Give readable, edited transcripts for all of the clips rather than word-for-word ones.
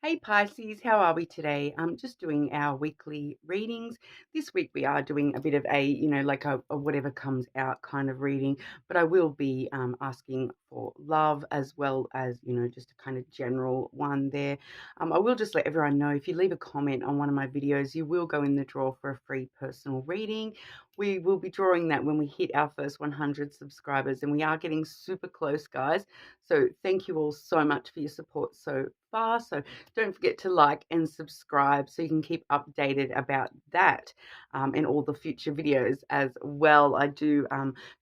Hey Pisces, how are we today? I'm just doing our weekly readings. This week we are doing a bit of like a whatever comes out kind of reading, but I will be asking for love as well as, just a kind of general one there. I will just let everyone know if you leave a comment on one of my videos, you will go in the draw for a free personal reading. We will be drawing that when we hit our first 100 subscribers, and we are getting super close, guys. So thank you all so much for your support so far. So don't forget to like and subscribe so you can keep updated about that and all the future videos as well. I do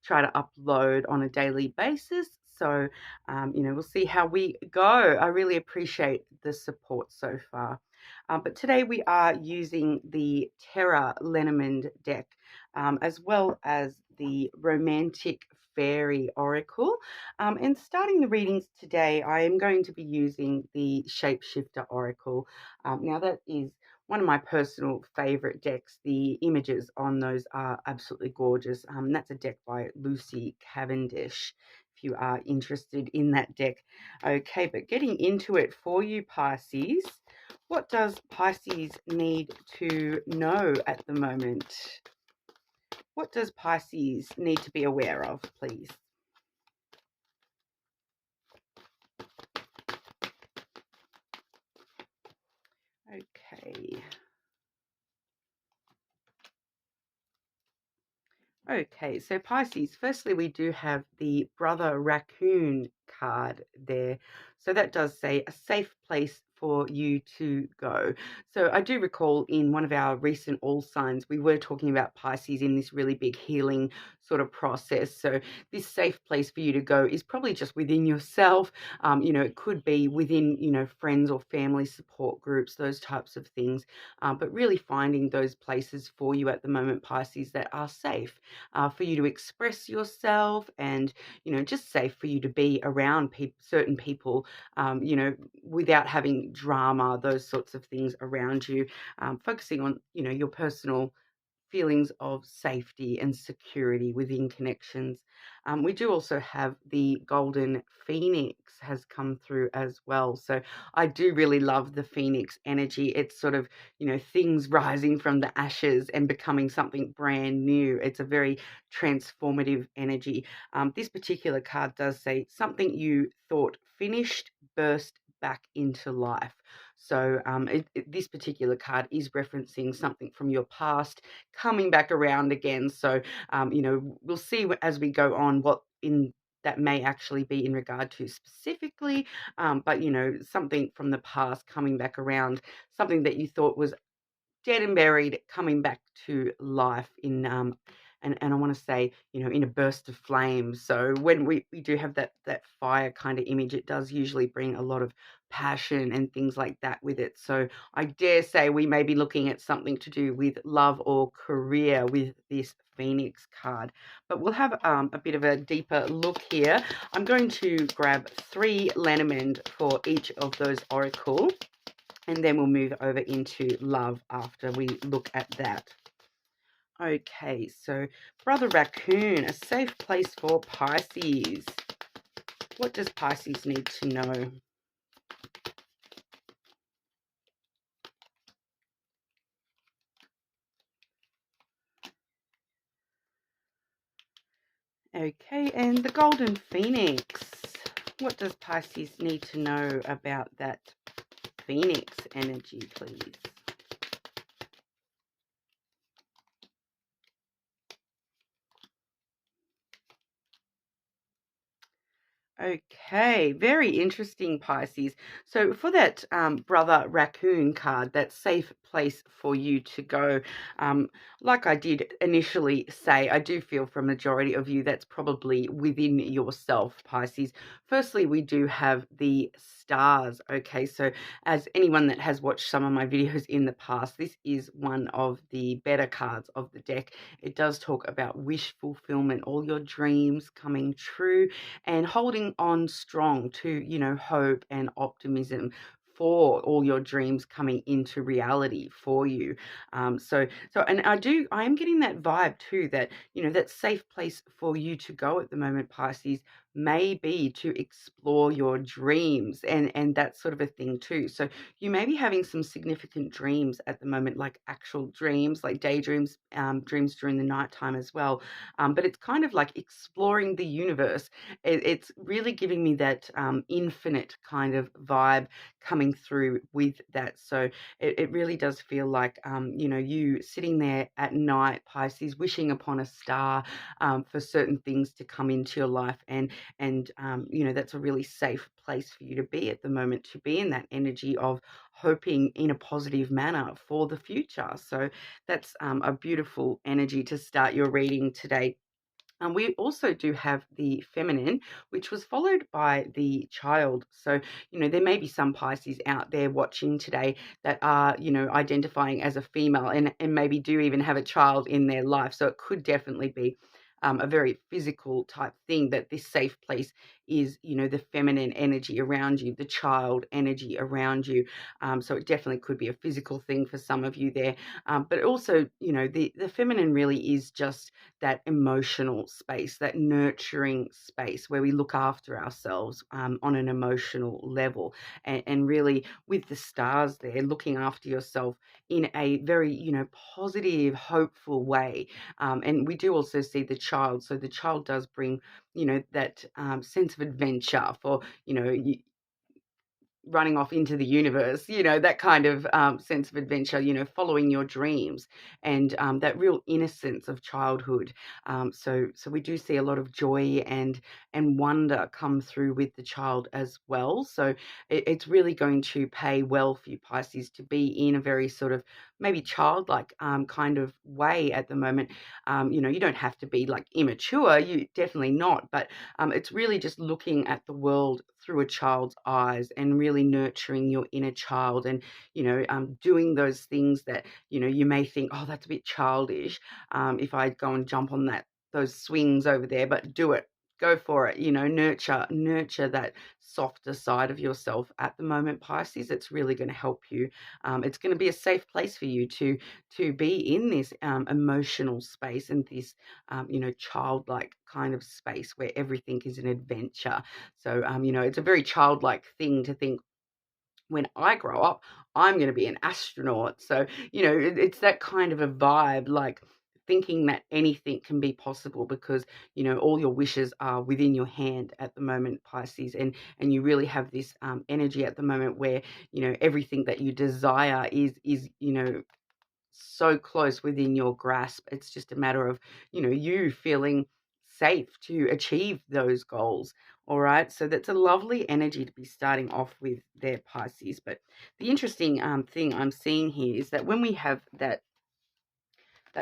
try to upload on a daily basis. So, we'll see how we go. I really appreciate the support so far. But today we are using the Terra Lenormand deck as well as the Romantic Fairy Oracle. And starting the readings today, I am going to be using the Shapeshifter Oracle. Now, that is one of my personal favorite decks. The images on those are absolutely gorgeous. That's a deck by Lucy Cavendish, if you are interested in that deck. Okay, but getting into it for you, Pisces, what does Pisces need to know at the moment? What does Pisces need to be aware of, please? Okay. Okay, so Pisces, firstly, we do have the Brother Raccoon card there. So that does say a safe place for you to go. So I do recall in one of our recent All Signs, we were talking about Pisces in this really big healing sort of process. So this safe place for you to go is probably just within yourself. It could be within, friends or family support groups, those types of things. But really finding those places for you at the moment, Pisces, that are safe for you to express yourself and, just safe for you to be around certain people, without having drama, those sorts of things around you, focusing on, your personal feelings of safety and security within connections. We do also have the golden phoenix has come through as well. So I do really love the phoenix energy. It's sort of, things rising from the ashes and becoming something brand new. It's a very transformative energy. This particular card does say something you thought finished burst back into life. So this particular card is referencing something from your past coming back around again. So, we'll see as we go on what in that may actually be in regard to specifically, but, something from the past coming back around, something that you thought was dead and buried coming back to life in and I want to say, in a burst of flames. So when we do have that fire kind of image, it does usually bring a lot of passion and things like that with it. So I dare say we may be looking at something to do with love or career with this Phoenix card. But we'll have a bit of a deeper look here. I'm going to grab 3 Lenormand for each of those oracle, and then we'll move over into love after we look at that. Okay, so Brother Raccoon, a safe place for Pisces. What does Pisces need to know? Okay, and the Golden Phoenix. What does Pisces need to know about that Phoenix energy, please? Okay, very interesting, Pisces. So for that Brother Raccoon card, that safe place for you to go, like I did initially say, I do feel for a majority of you that's probably within yourself, Pisces. Firstly, we do have the stars. Okay, so as anyone that has watched some of my videos in the past, this is one of the better cards of the deck. It does talk about wish fulfillment, all your dreams coming true, and holding on strong to, hope and optimism for all your dreams coming into reality for you. And I am getting that vibe too, that, that safe place for you to go at the moment, Pisces, may be to explore your dreams and that sort of a thing too. So you may be having some significant dreams at the moment, like actual dreams, like daydreams, dreams during the nighttime as well. But it's kind of like exploring the universe. It's really giving me that infinite kind of vibe coming through with that. So it really does feel like, you sitting there at night, Pisces, wishing upon a star for certain things to come into your life. And that's a really safe place for you to be at the moment, to be in that energy of hoping in a positive manner for the future. So that's a beautiful energy to start your reading today. We also do have the feminine, which was followed by the child. So, there may be some Pisces out there watching today that are, identifying as a female and maybe do even have a child in their life. So it could definitely be a very physical type thing, that this safe place is, the feminine energy around you, the child energy around you. So it definitely could be a physical thing for some of you there. But also, the feminine really is just that emotional space, that nurturing space where we look after ourselves on an emotional level. And really, with the stars there, looking after yourself in a very, positive, hopeful way. And we do also see the child. So the child does bring, that sense of adventure for, running off into the universe, that kind of sense of adventure, following your dreams and that real innocence of childhood. So we do see a lot of joy and wonder come through with the child as well. So it's really going to pay well for you, Pisces, to be in a very sort of maybe childlike kind of way at the moment. You don't have to be like immature, you definitely not, but it's really just looking at the world through a child's eyes and really nurturing your inner child and, doing those things that, you may think, oh, that's a bit childish if I go and jump on those swings over there, but do it. Go for it, nurture that softer side of yourself at the moment, Pisces. It's really going to help you. It's going to be a safe place for you to be in this emotional space and this childlike kind of space where everything is an adventure. So, it's a very childlike thing to think, when I grow up, I'm going to be an astronaut. So, it's that kind of a vibe, like thinking that anything can be possible because, all your wishes are within your hand at the moment, Pisces. And you really have this energy at the moment where, everything that you desire is, so close within your grasp. It's just a matter of, you feeling safe to achieve those goals. All right. So that's a lovely energy to be starting off with there, Pisces. But the interesting thing I'm seeing here is that when we have that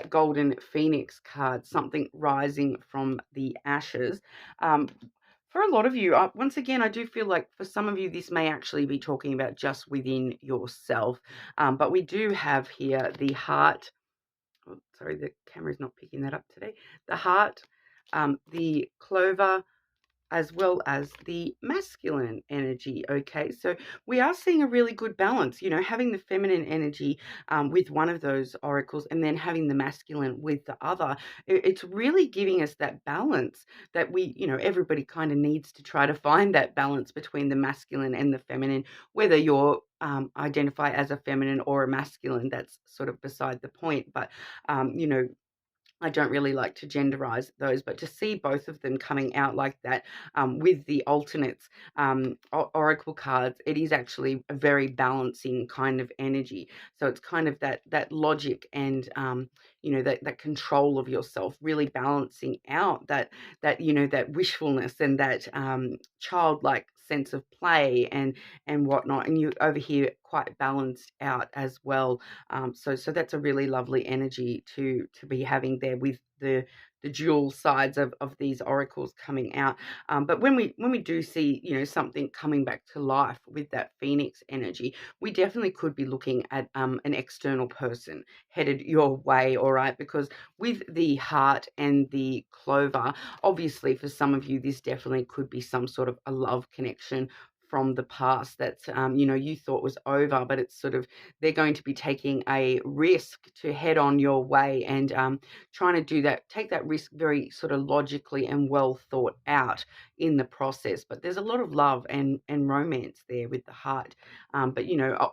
golden phoenix card, something rising from the ashes, for a lot of you, once again, I do feel like for some of you, this may actually be talking about just within yourself. But we do have here the heart. Oh, sorry, the camera's not picking that up today. The heart, the clover, as well as the masculine energy. Okay, so we are seeing a really good balance, having the feminine energy with one of those oracles and then having the masculine with the other. It's really giving us that balance that we, everybody kind of needs to try to find that balance between the masculine and the feminine, whether you're identify as a feminine or a masculine, that's sort of beside the point. But I don't really like to genderize those, but to see both of them coming out like that with the alternates oracle cards, it is actually a very balancing kind of energy. So it's kind of that logic and that control of yourself, really balancing out that that wishfulness and that childlike sense of play and whatnot. And you over here quite balanced out as well. So that's a really lovely energy to be having there with the dual sides of these oracles coming out. But when we do see, something coming back to life with that phoenix energy, we definitely could be looking at an external person headed your way, all right? Because with the heart and the clover, obviously for some of you, this definitely could be some sort of a love connection from the past that you thought was over, but it's sort of they're going to be taking a risk to head on your way and trying to take that risk very sort of logically and well thought out in the process. But there's a lot of love and romance there with the heart. But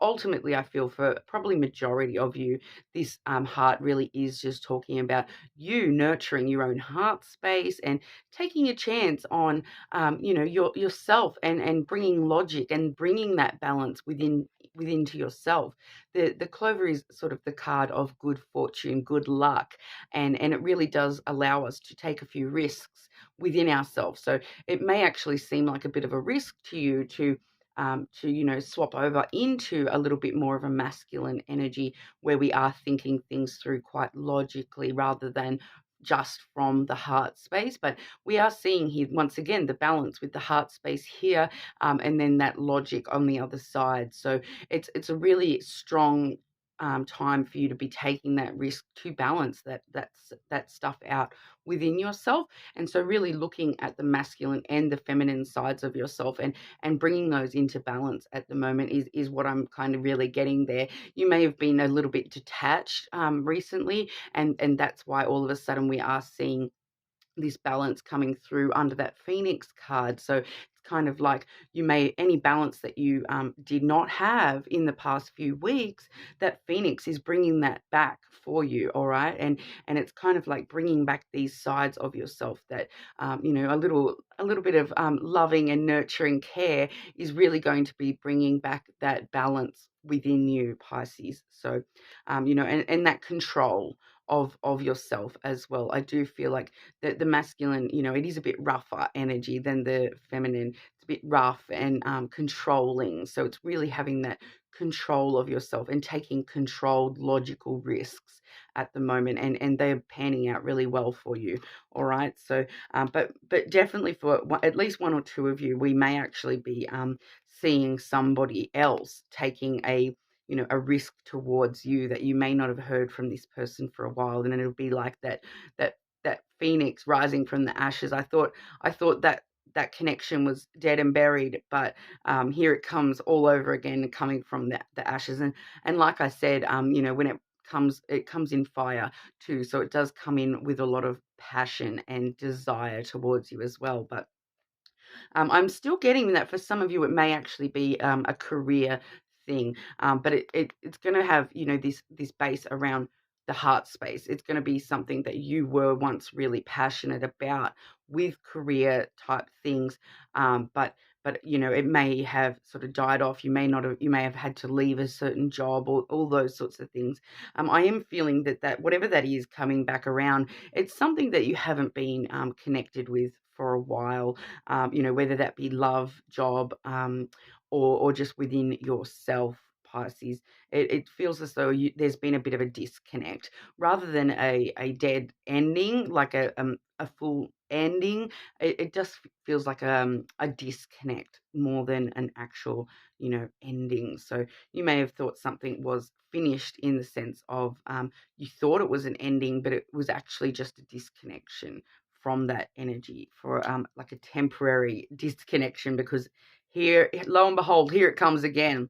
ultimately, I feel for probably majority of you, this heart really is just talking about you nurturing your own heart space and taking a chance on yourself and bringing logic and bringing that balance within to yourself. The clover is sort of the card of good fortune, good luck, and it really does allow us to take a few risks within ourselves. So it may actually seem like a bit of a risk to you to swap over into a little bit more of a masculine energy where we are thinking things through quite logically rather than just from the heart space. But we are seeing here once again the balance with the heart space here, and then that logic on the other side. So it's a really strong time for you to be taking that risk to balance that stuff out within yourself. And so really looking at the masculine and the feminine sides of yourself and bringing those into balance at the moment is what I'm kind of really getting there. You may have been a little bit detached recently, and that's why all of a sudden we are seeing this balance coming through under that Phoenix card. So it's kind of like any balance that you did not have in the past few weeks, that Phoenix is bringing that back for you. All right. And it's kind of like bringing back these sides of yourself that, a little bit of loving and nurturing care is really going to be bringing back that balance within you, Pisces. So, and that control of yourself as well. I do feel like the masculine, it is a bit rougher energy than the feminine. It's a bit rough and controlling. So it's really having that control of yourself and taking controlled, logical risks at the moment, and they're panning out really well for you. All right. So, but definitely for at least one or two of you, we may actually be seeing somebody else taking a risk towards you that you may not have heard from this person for a while, and it'll be like that phoenix rising from the ashes. I thought that connection was dead and buried, but here it comes all over again, coming from the ashes. And like I said, when it comes in fire too, so it does come in with a lot of passion and desire towards you as well. But I'm still getting that for some of you, it may actually be a career thing, but it's going to have this base around the heart space. It's going to be something that you were once really passionate about with career type things, but it may have sort of died off. You may have had to leave a certain job or all those sorts of things. I am feeling that whatever that is coming back around, it's something that you haven't been connected with for a while, whether that be love, job, or just within yourself, Pisces. It feels as though there's been a bit of a disconnect rather than a dead ending, like a full ending. It just feels like a disconnect more than an actual, ending. So you may have thought something was finished in the sense of you thought it was an ending, but it was actually just a disconnection from that energy for like a temporary disconnection, because here, lo and behold, here it comes again.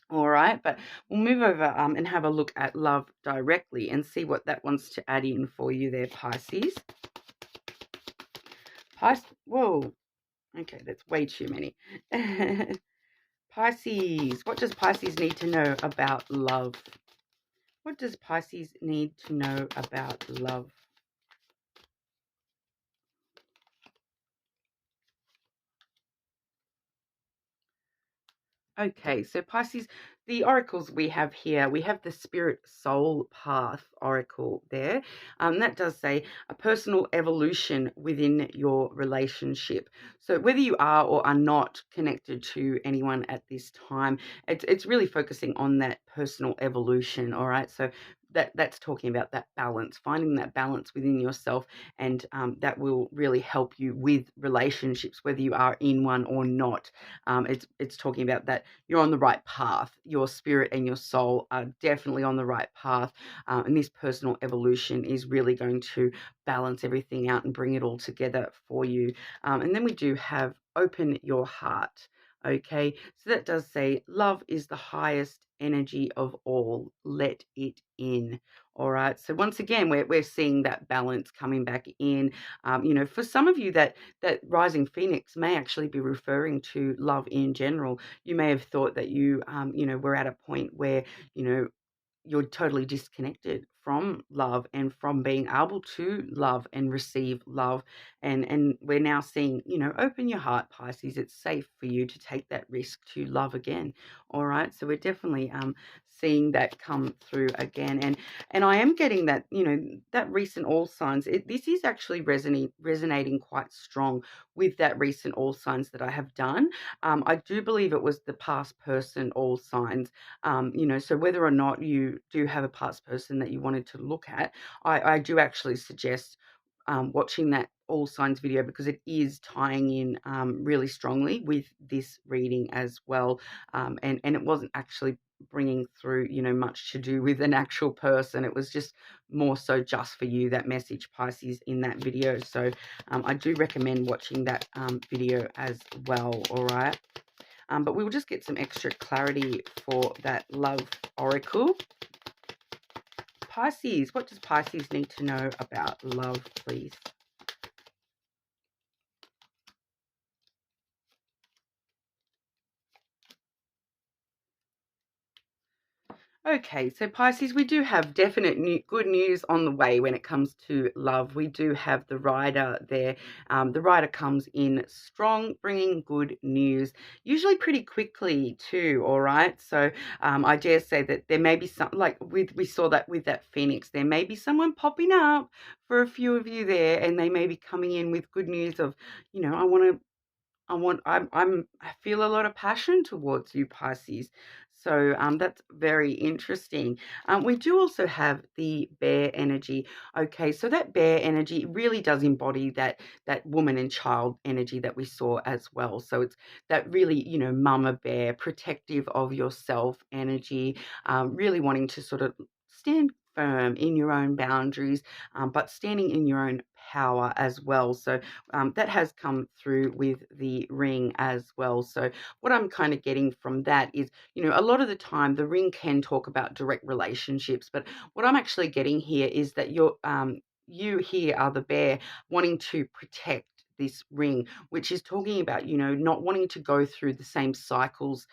All right, but we'll move over and have a look at love directly and see what that wants to add in for you there, Pisces. Whoa, okay, that's way too many. Pisces, what does Pisces need to know about love? What does Pisces need to know about love? Okay, so Pisces, the oracles we have here, we have the Spirit Soul Path oracle there. That does say a personal evolution within your relationship. So whether you are or are not connected to anyone at this time, it's really focusing on that personal evolution. All right, so that's talking about that balance, finding that balance within yourself, and that will really help you with relationships, whether you are in one or not. It's talking about that you're on the right path. Your spirit and your soul are definitely on the right path, and this personal evolution is really going to balance everything out and bring it all together for you. And then we do have open your heart. Okay, so that does say love is the highest energy of all. Let it in. All right. So once again, we're seeing that balance coming back in. For some of you, that rising phoenix may actually be referring to love in general. You may have thought that were at a point where you know you're totally disconnected from love and from being able to love and receive love, and we're now seeing, open your heart, Pisces. It's safe for you to take that risk to love again. All right, so we're definitely seeing that come through again, and I am getting that, that recent all signs, this is actually resonating quite strong with that recent all signs that I have done. I do believe it was the past person all signs. So whether or not you do have a past person that you wanted to look at, I do actually suggest watching that all signs video, because it is tying in really strongly with this reading as well. And it wasn't actually bringing through, much to do with an actual person. It was just more so just for you, that message, Pisces, in that video. So I do recommend watching that video as well. All right. But we will just get some extra clarity for that love oracle. Pisces, what does Pisces need to know about love, please? Okay, so Pisces, we do have definite good news on the way when it comes to love. We do have the rider there. The rider comes in strong, bringing good news, usually pretty quickly too, all right? So I dare say that there may be some, like we saw that with that Phoenix, there may be someone popping up for a few of you there, and they may be coming in with good news of, I feel a lot of passion towards you, Pisces. So that's very interesting. We do also have the bear energy. Okay, so that bear energy really does embody that woman and child energy that we saw as well. So it's that really, mama bear, protective of yourself energy, really wanting to sort of stand firm in your own boundaries, but standing in your own power as well. So that has come through with the ring as well. So what I'm kind of getting from that is, a lot of the time the ring can talk about direct relationships, but what I'm actually getting here is that you here are the bear wanting to protect this ring, which is talking about, not wanting to go through the same cycles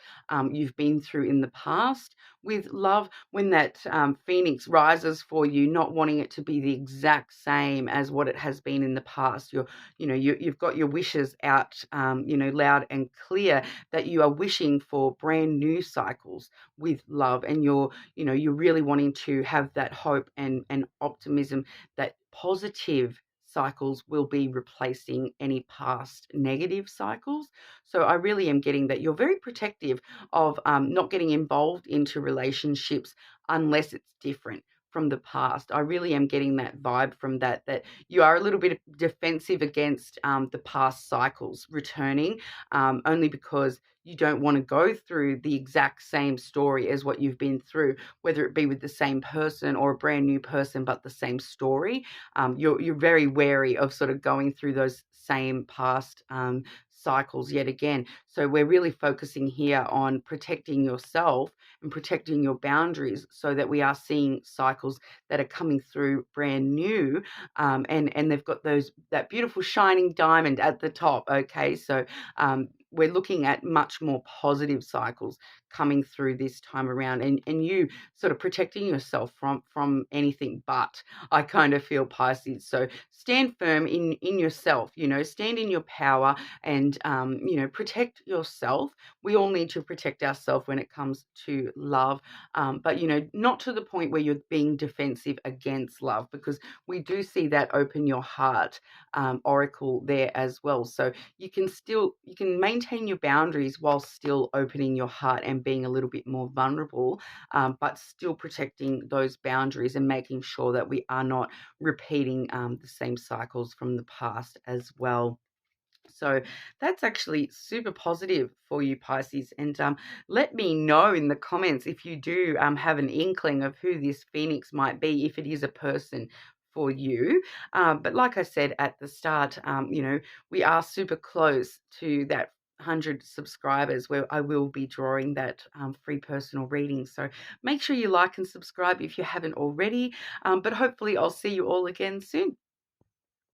you've been through in the past with love. When that phoenix rises for you, not wanting it to be the exact same as what it has been in the past. You've got your wishes out, loud and clear, that you are wishing for brand new cycles with love, and you're really wanting to have that hope and optimism that positive cycles will be replacing any past negative cycles. So I really am getting that you're very protective of not getting involved into relationships unless it's different from the past. I really am getting that vibe from that you are a little bit defensive against the past cycles returning, only because you don't want to go through the exact same story as what you've been through, whether it be with the same person or a brand new person, but the same story. You're very wary of sort of going through those same past cycles yet again. So we're really focusing here on protecting yourself and protecting your boundaries, so that we are seeing cycles that are coming through brand new, and they've got that beautiful shining diamond at the top. Okay, so we're looking at much more positive cycles coming through this time around, and you sort of protecting yourself from anything but, I kind of feel, Pisces. So stand firm in yourself, stand in your power, and protect yourself. We all need to protect ourselves when it comes to love, but not to the point where you're being defensive against love, because we do see that open your heart oracle there as well. So you can maintain your boundaries while still opening your heart and being a little bit more vulnerable, but still protecting those boundaries and making sure that we are not repeating the same cycles from the past as well. So that's actually super positive for you, Pisces. And let me know in the comments if you do have an inkling of who this Phoenix might be, if it is a person for you. But like I said at the start, we are super close to that 100 subscribers where I will be drawing that free personal reading. So make sure you like and subscribe if you haven't already. But hopefully I'll see you all again soon.